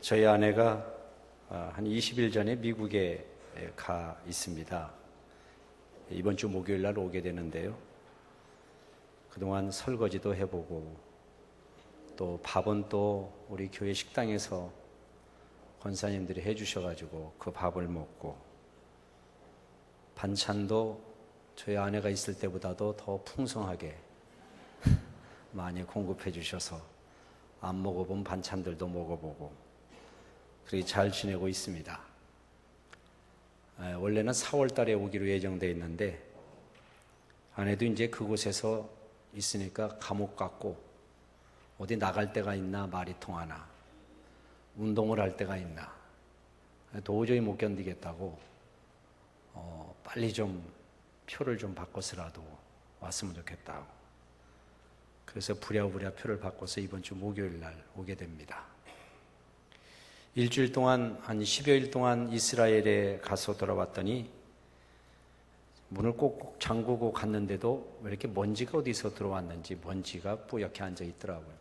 저희 아내가 한 20일 전에 미국에 가 있습니다. 이번 주 목요일 날 오게 되는데요. 그동안 설거지도 해보고 또 밥은 또 우리 교회 식당에서 권사님들이 해주셔가지고 그 밥을 먹고 반찬도 저희 아내가 있을 때보다도 더 풍성하게 많이 공급해 주셔서 안 먹어본 반찬들도 먹어보고 그렇게 잘 지내고 있습니다. 원래는 4월 달에 오기로 예정되어 있는데 아내도 이제 그곳에서 있으니까 감옥 같고 어디 나갈 데가 있나 말이 통하나 운동을 할 데가 있나 도저히 못 견디겠다고 빨리 좀 표를 좀 바꿔서라도 왔으면 좋겠다고 그래서 부랴부랴 표를 바꿔서 이번 주 목요일 날 오게 됩니다. 일주일 동안 한 10여일 동안 이스라엘에 가서 돌아왔더니 문을 꼭꼭 잠그고 갔는데도 왜 이렇게 먼지가 어디서 들어왔는지 먼지가 뿌옇게 앉아 있더라고요.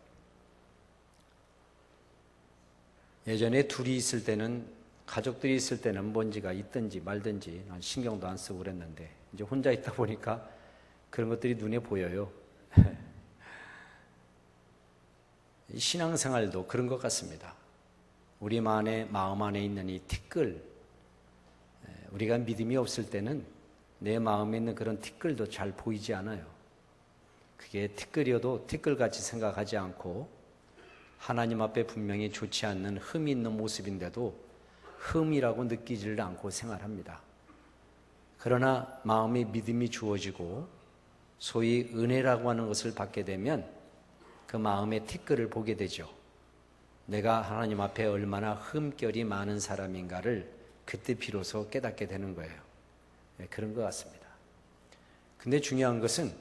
예전에 둘이 있을 때는 가족들이 있을 때는 먼지가 있든지 말든지 신경도 안 쓰고 그랬는데 이제 혼자 있다 보니까 그런 것들이 눈에 보여요. 신앙생활도 그런 것 같습니다. 우리 마음 안에 있는 이 티끌, 우리가 믿음이 없을 때는 내 마음에 있는 그런 티끌도 잘 보이지 않아요. 그게 티끌이어도 티끌같이 생각하지 않고 하나님 앞에 분명히 좋지 않는 흠이 있는 모습인데도 흠이라고 느끼지를 않고 생활합니다. 그러나 마음에 믿음이 주어지고 소위 은혜라고 하는 것을 받게 되면 그 마음의 티끌을 보게 되죠. 내가 하나님 앞에 얼마나 흠결이 많은 사람인가를 그때 비로소 깨닫게 되는 거예요. 그런 것 같습니다. 근데 중요한 것은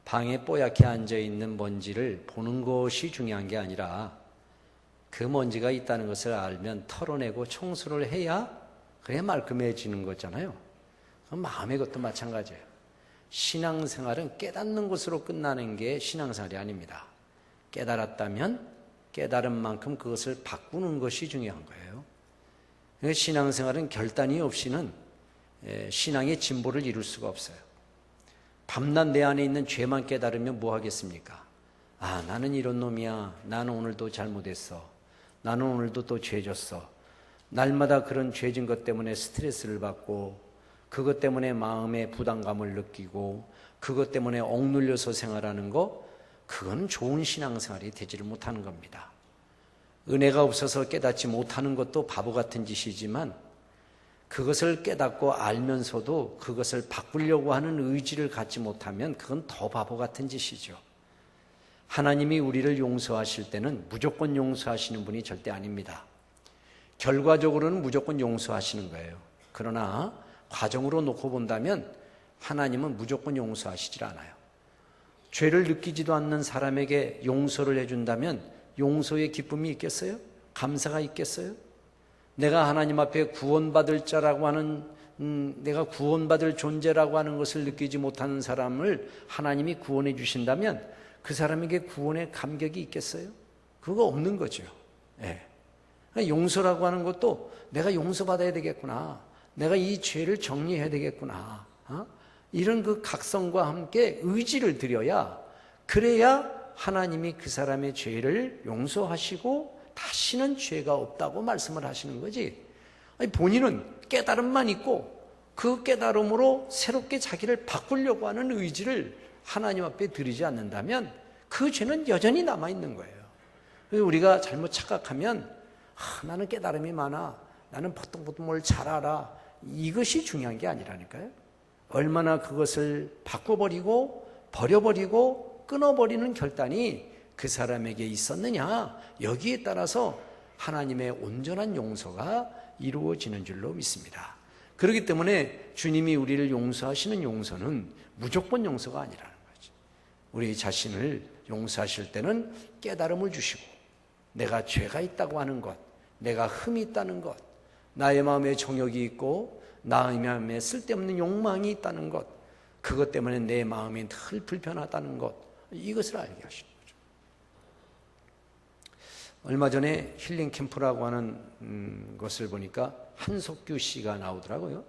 방에 뽀얗게 앉아있는 먼지를 보는 것이 중요한 게 아니라 그 먼지가 있다는 것을 알면 털어내고 청소를 해야 그래야 말끔해지는 거잖아요. 마음의 것도 마찬가지예요. 신앙생활은 깨닫는 것으로 끝나는 게 신앙생활이 아닙니다. 깨달았다면 깨달은 만큼 그것을 바꾸는 것이 중요한 거예요. 신앙생활은 결단이 없이는 신앙의 진보를 이룰 수가 없어요. 밤낮 내 안에 있는 죄만 깨달으면 뭐 하겠습니까? 나는 이런 놈이야. 나는 오늘도 잘못했어. 나는 오늘도 또 죄졌어. 날마다 그런 죄진 것 때문에 스트레스를 받고 그것 때문에 마음의 부담감을 느끼고 그것 때문에 억눌려서 생활하는 거 그건 좋은 신앙생활이 되지를 못하는 겁니다. 은혜가 없어서 깨닫지 못하는 것도 바보 같은 짓이지만 그것을 깨닫고 알면서도 그것을 바꾸려고 하는 의지를 갖지 못하면 그건 더 바보 같은 짓이죠. 하나님이 우리를 용서하실 때는 무조건 용서하시는 분이 절대 아닙니다. 결과적으로는 무조건 용서하시는 거예요. 그러나 과정으로 놓고 본다면 하나님은 무조건 용서하시질 않아요. 죄를 느끼지도 않는 사람에게 용서를 해준다면 용서의 기쁨이 있겠어요? 감사가 있겠어요? 내가 하나님 앞에 구원받을 자라고 하는 내가 구원받을 존재라고 하는 것을 느끼지 못하는 사람을 하나님이 구원해 주신다면 그 사람에게 구원의 감격이 있겠어요? 그거 없는 거죠. 용서라고 하는 것도 내가 용서받아야 되겠구나. 내가 이 죄를 정리해야 되겠구나. 이런 그 각성과 함께 의지를 들여야 그래야 하나님이 그 사람의 죄를 용서하시고 다시는 죄가 없다고 말씀을 하시는 거지. 본인은 깨달음만 있고 그 깨달음으로 새롭게 자기를 바꾸려고 하는 의지를 하나님 앞에 드리지 않는다면 그 죄는 여전히 남아있는 거예요. 그래서 우리가 잘못 착각하면 나는 깨달음이 많아. 나는 보통 뭘 잘 알아. 이것이 중요한 게 아니라니까요. 얼마나 그것을 바꿔버리고 버려버리고 끊어버리는 결단이 그 사람에게 있었느냐, 여기에 따라서 하나님의 온전한 용서가 이루어지는 줄로 믿습니다. 그렇기 때문에 주님이 우리를 용서하시는 용서는 무조건 용서가 아니라는 거죠. 우리 자신을 용서하실 때는 깨달음을 주시고 내가 죄가 있다고 하는 것, 내가 흠이 있다는 것, 나의 마음에 정욕이 있고 나의 마음에 쓸데없는 욕망이 있다는 것, 그것 때문에 내 마음이 늘 불편하다는 것, 이것을 알게 하시는 거죠. 얼마 전에 힐링 캠프라고 하는 것을 보니까 한석규 씨가 나오더라고요.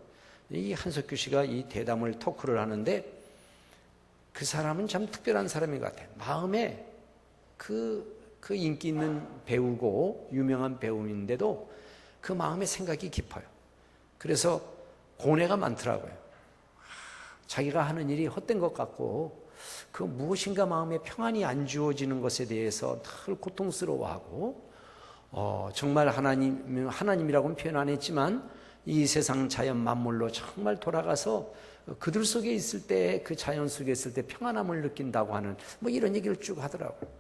이 한석규 씨가 이 대담을 토크를 하는데 그 사람은 참 특별한 사람인 것 같아요. 마음에 그 인기 있는 배우고 유명한 배우인데도 그 마음의 생각이 깊어요. 그래서 고뇌가 많더라고요. 자기가 하는 일이 헛된 것 같고 그 무엇인가 마음에 평안이 안 주어지는 것에 대해서 늘 고통스러워하고 정말 하나님이라고는 표현 안 했지만 이 세상 자연 만물로 정말 돌아가서 그들 속에 있을 때, 그 자연 속에 있을 때 평안함을 느낀다고 하는 뭐 이런 얘기를 쭉 하더라고요.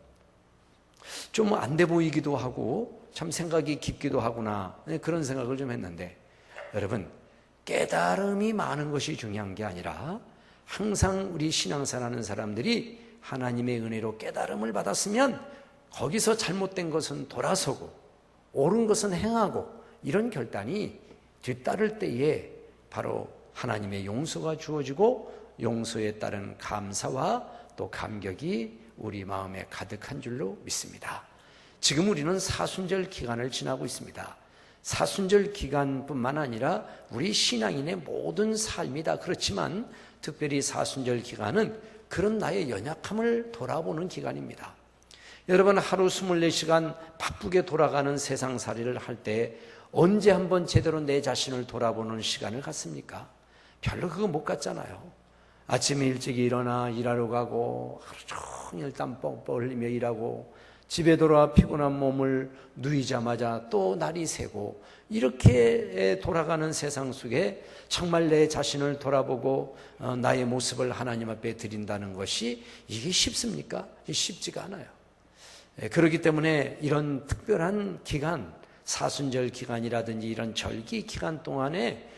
좀 안 돼 보이기도 하고 참 생각이 깊기도 하구나 그런 생각을 좀 했는데, 여러분 깨달음이 많은 것이 중요한 게 아니라 항상 우리 신앙생활하는 사람들이 하나님의 은혜로 깨달음을 받았으면 거기서 잘못된 것은 돌아서고 옳은 것은 행하고 이런 결단이 뒤따를 때에 바로 하나님의 용서가 주어지고 용서에 따른 감사와 또 감격이 우리 마음에 가득한 줄로 믿습니다. 지금 우리는 사순절 기간을 지나고 있습니다. 사순절 기간뿐만 아니라 우리 신앙인의 모든 삶이 다 그렇지만 특별히 사순절 기간은 그런 나의 연약함을 돌아보는 기간입니다. 여러분 하루 24시간 바쁘게 돌아가는 세상살이를 할 때 언제 한번 제대로 내 자신을 돌아보는 시간을 갖습니까? 별로 그거 못 갖잖아요. 아침에 일찍 일어나 일하러 가고 하루 종일 땀 뻥뻥 흘리며 일하고 집에 돌아와 피곤한 몸을 누이자마자 또 날이 새고 이렇게 돌아가는 세상 속에 정말 내 자신을 돌아보고 나의 모습을 하나님 앞에 드린다는 것이 이게 쉽습니까? 쉽지가 않아요. 그렇기 때문에 이런 특별한 기간, 사순절 기간이라든지 이런 절기 기간 동안에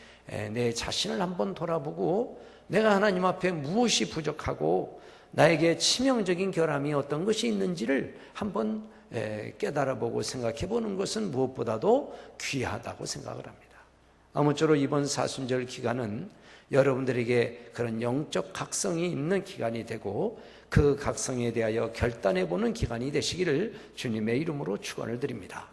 내 자신을 한번 돌아보고 내가 하나님 앞에 무엇이 부족하고 나에게 치명적인 결함이 어떤 것이 있는지를 한번 깨달아보고 생각해보는 것은 무엇보다도 귀하다고 생각을 합니다. 아무쪼록 이번 사순절 기간은 여러분들에게 그런 영적 각성이 있는 기간이 되고 그 각성에 대하여 결단해보는 기간이 되시기를 주님의 이름으로 축원을 드립니다.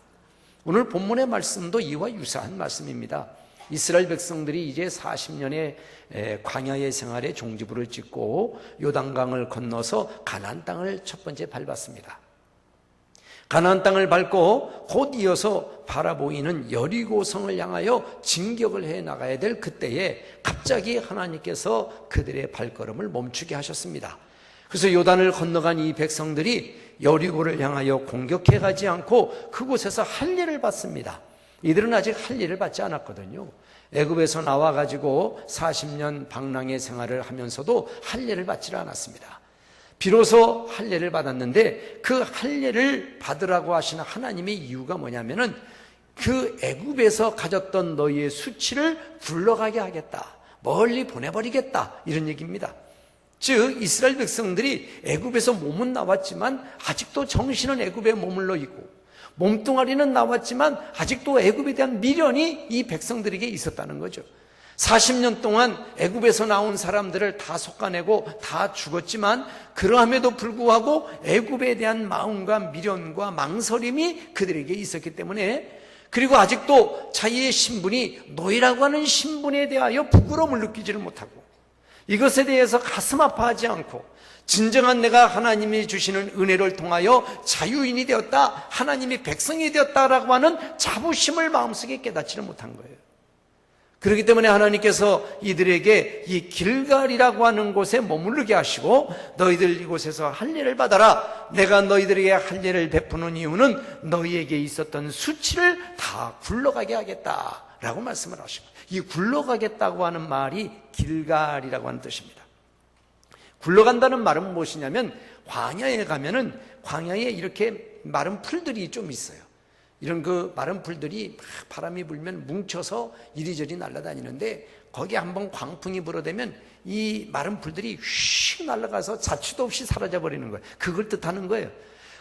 오늘 본문의 말씀도 이와 유사한 말씀입니다. 이스라엘 백성들이 이제 40년의 광야의 생활에 종지부를 찍고 요단강을 건너서 가나안 땅을 첫 번째 밟았습니다. 가나안 땅을 밟고 곧 이어서 바라보이는 여리고성을 향하여 진격을 해 나가야 될 그때에 갑자기 하나님께서 그들의 발걸음을 멈추게 하셨습니다. 그래서 요단을 건너간 이 백성들이 여리고를 향하여 공격해 가지 않고 그곳에서 할례를 받습니다. 이들은 아직 할례를 받지 않았거든요. 애굽에서 나와가지고 40년 방랑의 생활을 하면서도 할례를 받지 않았습니다. 비로소 할례를 받았는데 그 할례를 받으라고 하시는 하나님의 이유가 뭐냐면은 그 애굽에서 가졌던 너희의 수치를 굴러가게 하겠다, 멀리 보내버리겠다, 이런 얘기입니다. 즉 이스라엘 백성들이 애굽에서 몸은 나왔지만 아직도 정신은 애굽에 머물러 있고 몸뚱아리는 나왔지만 아직도 애굽에 대한 미련이 이 백성들에게 있었다는 거죠. 40년 동안 애굽에서 나온 사람들을 다 솎아내고 다 죽었지만 그러함에도 불구하고 애굽에 대한 마음과 미련과 망설임이 그들에게 있었기 때문에, 그리고 아직도 자기의 신분이 노예라고 하는 신분에 대하여 부끄러움을 느끼지를 못하고 이것에 대해서 가슴 아파하지 않고 진정한 내가 하나님이 주시는 은혜를 통하여 자유인이 되었다, 하나님의 백성이 되었다라고 하는 자부심을 마음속에 깨닫지를 못한 거예요. 그렇기 때문에 하나님께서 이들에게 이 길갈이라고 하는 곳에 머무르게 하시고 너희들 이곳에서 할례를 받아라, 내가 너희들에게 할례를 베푸는 이유는 너희에게 있었던 수치를 다 굴러가게 하겠다라고 말씀을 하시고, 이 굴러가겠다고 하는 말이 길갈이라고 하는 뜻입니다. 굴러간다는 말은 무엇이냐면 광야에 가면은 광야에 이렇게 마른 풀들이 좀 있어요. 이런 그 마른 풀들이 막 바람이 불면 뭉쳐서 이리저리 날아다니는데 거기에 한번 광풍이 불어대면 이 마른 풀들이 휙 날아가서 자취도 없이 사라져 버리는 거예요. 그걸 뜻하는 거예요.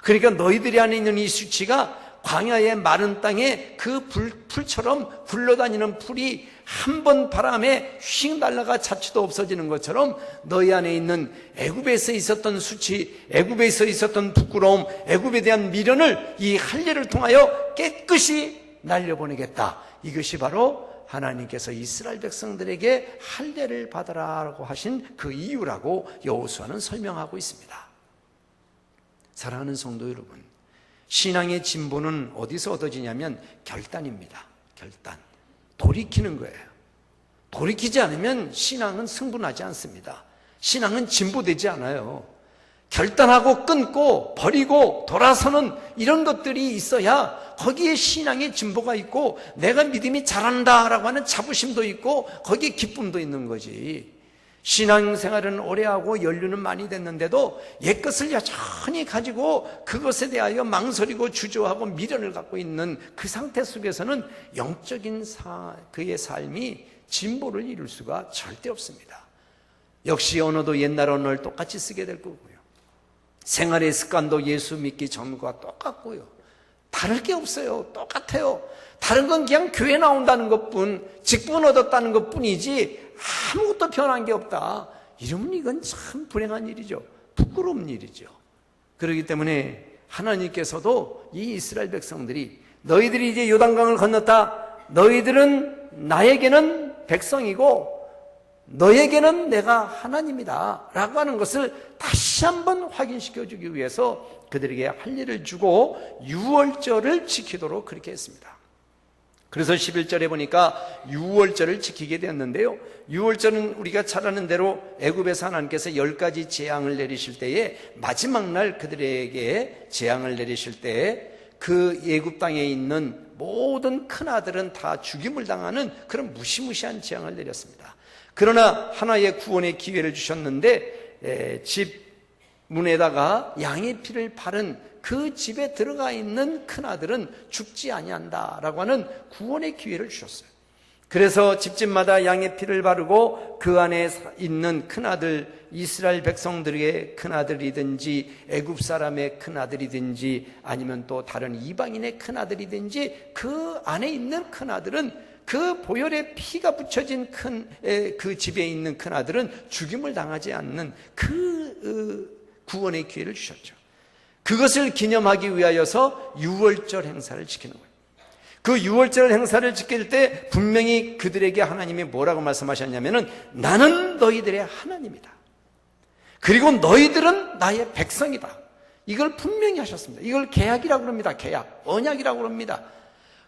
그러니까 너희들이 안에 있는 이 수치가 광야의 마른 땅에 그 풀처럼 굴러다니는 풀이 한 번 바람에 휙 날아가 자취도 없어지는 것처럼 너희 안에 있는 애굽에서 있었던 수치, 애굽에서 있었던 부끄러움, 애굽에 대한 미련을 이 할례를 통하여 깨끗이 날려보내겠다. 이것이 바로 하나님께서 이스라엘 백성들에게 할례를 받아라라고 하신 그 이유라고 여호수아는 설명하고 있습니다. 사랑하는 성도 여러분, 신앙의 진보는 어디서 얻어지냐면 결단입니다. 결단. 돌이키는 거예요. 돌이키지 않으면 신앙은 승분하지 않습니다. 신앙은 진보되지 않아요. 결단하고 끊고 버리고 돌아서는 이런 것들이 있어야 거기에 신앙의 진보가 있고 내가 믿음이 자란다라고 하는 자부심도 있고 거기에 기쁨도 있는 거지. 신앙생활은 오래하고 연륜은 많이 됐는데도 옛것을 여전히 가지고 그것에 대하여 망설이고 주저하고 미련을 갖고 있는 그 상태 속에서는 영적인 그의 삶이 진보를 이룰 수가 절대 없습니다. 역시 언어도 옛날 언어를 똑같이 쓰게 될 거고요. 생활의 습관도 예수 믿기 전과 똑같고요. 다를 게 없어요. 똑같아요. 다른 건 그냥 교회 나온다는 것뿐, 직분 얻었다는 것뿐이지 아무것도 변한 게 없다. 이러면 이건 참 불행한 일이죠. 부끄러운 일이죠. 그렇기 때문에 하나님께서도 이 이스라엘 백성들이 너희들이 이제 요단강을 건넜다. 너희들은 나에게는 백성이고 너에게는 내가 하나님이다 라고 하는 것을 다시 한번 확인시켜주기 위해서 그들에게 할례를 주고 유월절을 지키도록 그렇게 했습니다. 그래서 11절에 보니까 유월절을 지키게 되었는데요, 유월절은 우리가 잘 아는 대로 애굽에서 하나님께서 10가지 재앙을 내리실 때에 마지막 날 그들에게 재앙을 내리실 때에 그 애굽 땅에 있는 모든 큰아들은 다 죽임을 당하는 그런 무시무시한 재앙을 내렸습니다. 그러나 하나의 구원의 기회를 주셨는데 집 문에다가 양의 피를 바른 그 집에 들어가 있는 큰아들은 죽지 아니한다라고 하는 구원의 기회를 주셨어요. 그래서 집집마다 양의 피를 바르고 그 안에 있는 큰아들, 이스라엘 백성들의 큰아들이든지 애굽 사람의 큰아들이든지 아니면 또 다른 이방인의 큰아들이든지 그 안에 있는 큰아들은 그 보혈의 피가 붙여진 그 집에 있는 큰아들은 죽임을 당하지 않는 그 구원의 기회를 주셨죠. 그것을 기념하기 위하여서 유월절 행사를 지키는 거예요. 그 유월절 행사를 지킬 때 분명히 그들에게 하나님이 뭐라고 말씀하셨냐면은 나는 너희들의 하나님이다. 그리고 너희들은 나의 백성이다. 이걸 분명히 하셨습니다. 이걸 계약이라고 합니다. 계약, 언약이라고 합니다.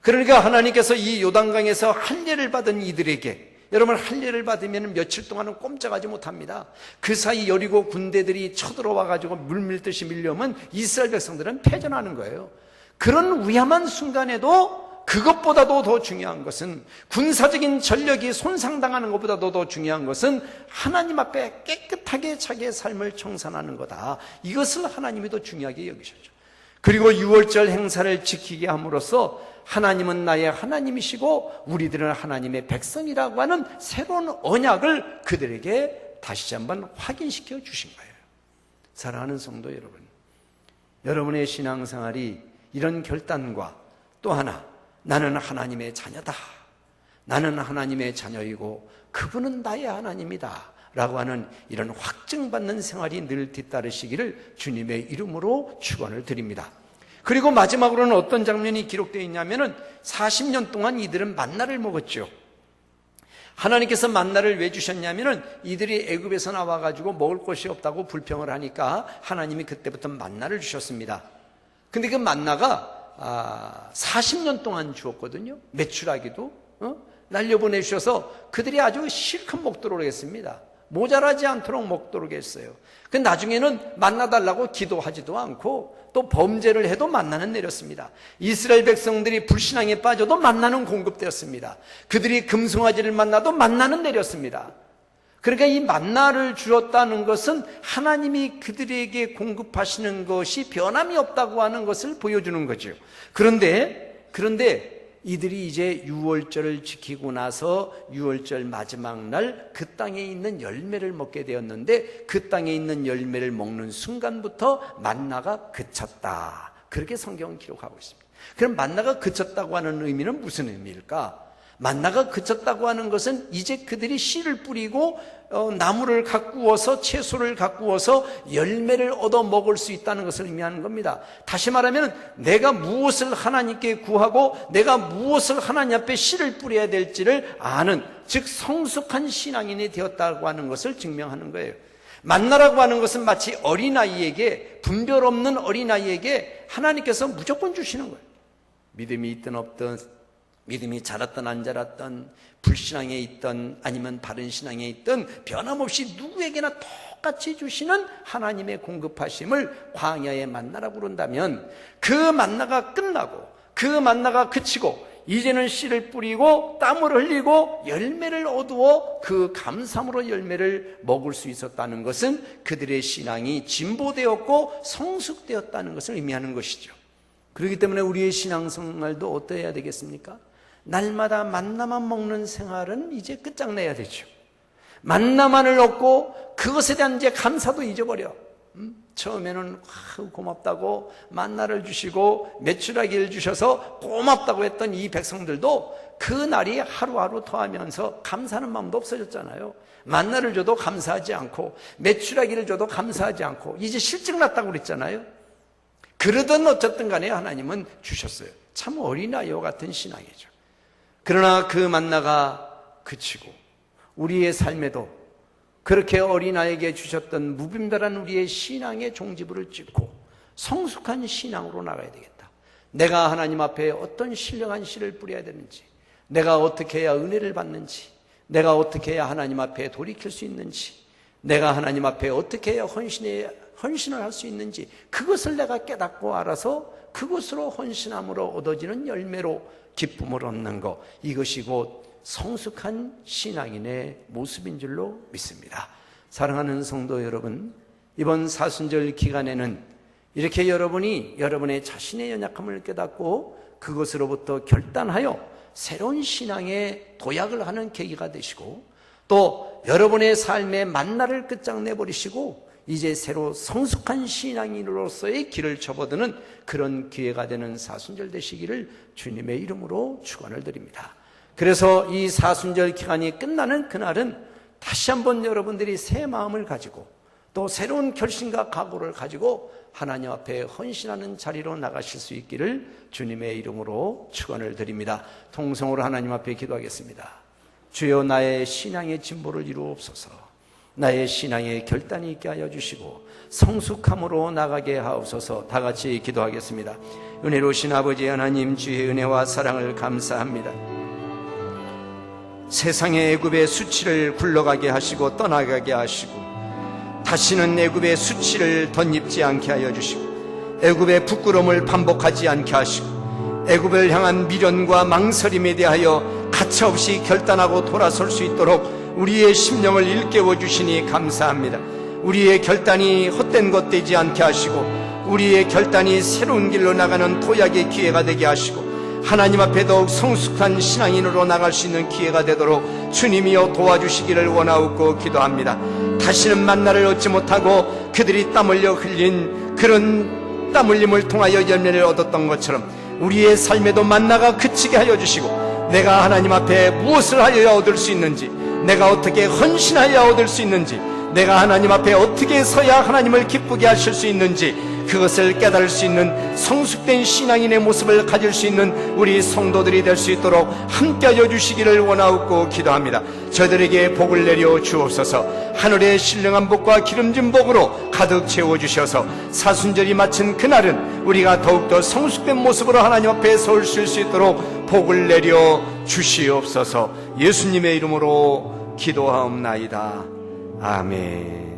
그러니까 하나님께서 이 요단강에서 할례를 받은 이들에게, 여러분 할례를 받으면 며칠 동안은 꼼짝하지 못합니다. 그 사이 여리고 군대들이 쳐들어와 가지고 물밀듯이 밀려오면 이스라엘 백성들은 패전하는 거예요. 그런 위험한 순간에도 그것보다도 더 중요한 것은, 군사적인 전력이 손상당하는 것보다도 더 중요한 것은 하나님 앞에 깨끗하게 자기의 삶을 청산하는 거다. 이것을 하나님이 더 중요하게 여기셨죠. 그리고 유월절 행사를 지키게 함으로써 하나님은 나의 하나님이시고 우리들은 하나님의 백성이라고 하는 새로운 언약을 그들에게 다시 한번 확인시켜 주신 거예요. 사랑하는 성도 여러분, 여러분의 신앙생활이 이런 결단과 또 하나, 나는 하나님의 자녀다, 나는 하나님의 자녀이고 그분은 나의 하나님이다 라고 하는 이런 확증받는 생활이 늘 뒤따르시기를 주님의 이름으로 축원을 드립니다. 그리고 마지막으로는 어떤 장면이 기록되어 있냐면은 40년 동안 이들은 만나를 먹었죠. 하나님께서 만나를 왜 주셨냐면은 이들이 애굽에서 나와가지고 먹을 것이 없다고 불평을 하니까 하나님이 그때부터 만나를 주셨습니다. 근데 그 만나가 40년 동안 주었거든요. 매출하기도 날려보내주셔서 그들이 아주 실컷 먹도록 했습니다. 모자라지 않도록 먹도록 했어요. 그 나중에는 만나달라고 기도하지도 않고 또 범죄를 해도 만나는 내렸습니다. 이스라엘 백성들이 불신앙에 빠져도 만나는 공급되었습니다. 그들이 금송아지를 만나도 만나는 내렸습니다. 그러니까 이 만나를 주었다는 것은 하나님이 그들에게 공급하시는 것이 변함이 없다고 하는 것을 보여주는 거죠. 그런데 이들이 이제 유월절을 지키고 나서 유월절 마지막 날 그 땅에 있는 열매를 먹게 되었는데 그 땅에 있는 열매를 먹는 순간부터 만나가 그쳤다. 그렇게 성경은 기록하고 있습니다. 그럼 만나가 그쳤다고 하는 의미는 무슨 의미일까? 만나가 그쳤다고 하는 것은 이제 그들이 씨를 뿌리고 나무를 가꾸어서 채소를 가꾸어서 열매를 얻어 먹을 수 있다는 것을 의미하는 겁니다. 다시 말하면 내가 무엇을 하나님께 구하고 내가 무엇을 하나님 앞에 씨를 뿌려야 될지를 아는, 즉 성숙한 신앙인이 되었다고 하는 것을 증명하는 거예요. 만나라고 하는 것은 마치 어린아이에게, 분별 없는 어린아이에게 하나님께서 무조건 주시는 거예요. 믿음이 있든 없든, 믿음이 자랐든 안 자랐든, 불신앙에 있든 아니면 바른 신앙에 있든 변함없이 누구에게나 똑같이 주시는 하나님의 공급하심을 광야의 만나라고 그런다면, 그 만나가 끝나고 그 만나가 그치고 이제는 씨를 뿌리고 땀을 흘리고 열매를 얻어 그 감사함으로 열매를 먹을 수 있었다는 것은 그들의 신앙이 진보되었고 성숙되었다는 것을 의미하는 것이죠. 그렇기 때문에 우리의 신앙생활도 어떠해야 되겠습니까? 날마다 만나만 먹는 생활은 이제 끝장내야 되죠. 만나만을 얻고 그것에 대한 이제 감사도 잊어버려. 처음에는 고맙다고 만나를 주시고 메추라기를 주셔서 고맙다고 했던 이 백성들도 그 날이 하루하루 더하면서 감사하는 마음도 없어졌잖아요. 만나를 줘도 감사하지 않고 메추라기를 줘도 감사하지 않고 이제 실증 났다고 그랬잖아요. 그러든 어쨌든 간에 하나님은 주셨어요. 참 어린아이와 같은 신앙이죠. 그러나 그 만나가 그치고 우리의 삶에도 그렇게 어린아이에게 주셨던 무분별한 우리의 신앙의 종지부를 찍고 성숙한 신앙으로 나가야 되겠다. 내가 하나님 앞에 어떤 신령한 씨를 뿌려야 되는지, 내가 어떻게 해야 은혜를 받는지, 내가 어떻게 해야 하나님 앞에 돌이킬 수 있는지, 내가 하나님 앞에 어떻게 해야 헌신을 할 수 있는지, 그것을 내가 깨닫고 알아서 그것으로 헌신함으로 얻어지는 열매로 기쁨을 얻는 것, 이것이 곧 성숙한 신앙인의 모습인 줄로 믿습니다. 사랑하는 성도 여러분, 이번 사순절 기간에는 이렇게 여러분이 여러분의 자신의 연약함을 깨닫고 그것으로부터 결단하여 새로운 신앙의 도약을 하는 계기가 되시고, 또 여러분의 삶의 만나를 끝장내버리시고 이제 새로 성숙한 신앙인으로서의 길을 접어드는 그런 기회가 되는 사순절 되시기를 주님의 이름으로 축원을 드립니다. 그래서 이 사순절 기간이 끝나는 그날은 다시 한번 여러분들이 새 마음을 가지고 또 새로운 결심과 각오를 가지고 하나님 앞에 헌신하는 자리로 나가실 수 있기를 주님의 이름으로 축원을 드립니다. 통성으로 하나님 앞에 기도하겠습니다. 주여, 나의 신앙의 진보를 이루옵소서. 나의 신앙의 결단이 있게 하여 주시고 성숙함으로 나가게 하옵소서. 다 같이 기도하겠습니다. 은혜로우신 아버지 하나님, 주의 은혜와 사랑을 감사합니다. 세상의 애굽의 수치를 굴러가게 하시고 떠나가게 하시고 다시는 애굽의 수치를 덧입지 않게 하여 주시고 애굽의 부끄러움을 반복하지 않게 하시고 애굽을 향한 미련과 망설임에 대하여 가차없이 결단하고 돌아설 수 있도록 우리의 심령을 일깨워 주시니 감사합니다. 우리의 결단이 헛된 것 되지 않게 하시고 우리의 결단이 새로운 길로 나가는 도약의 기회가 되게 하시고 하나님 앞에 더욱 성숙한 신앙인으로 나갈 수 있는 기회가 되도록 주님이여 도와주시기를 원하옵고 기도합니다. 다시는 만나를 얻지 못하고 그들이 땀 흘려 흘린 그런 땀 흘림을 통하여 열매를 얻었던 것처럼 우리의 삶에도 만나가 그치게 하여 주시고 내가 하나님 앞에 무엇을 하여야 얻을 수 있는지, 내가 어떻게 헌신하여야 얻을 수 있는지, 내가 하나님 앞에 어떻게 서야 하나님을 기쁘게 하실 수 있는지 그것을 깨달을 수 있는 성숙된 신앙인의 모습을 가질 수 있는 우리 성도들이 될 수 있도록 함께하여 주시기를 원하옵고 기도합니다. 저들에게 복을 내려 주옵소서. 하늘의 신령한 복과 기름진 복으로 가득 채워주셔서 사순절이 마친 그날은 우리가 더욱더 성숙된 모습으로 하나님 앞에 설 수 있도록 복을 내려 주시옵소서. 예수님의 이름으로 기도하옵나이다. 아멘.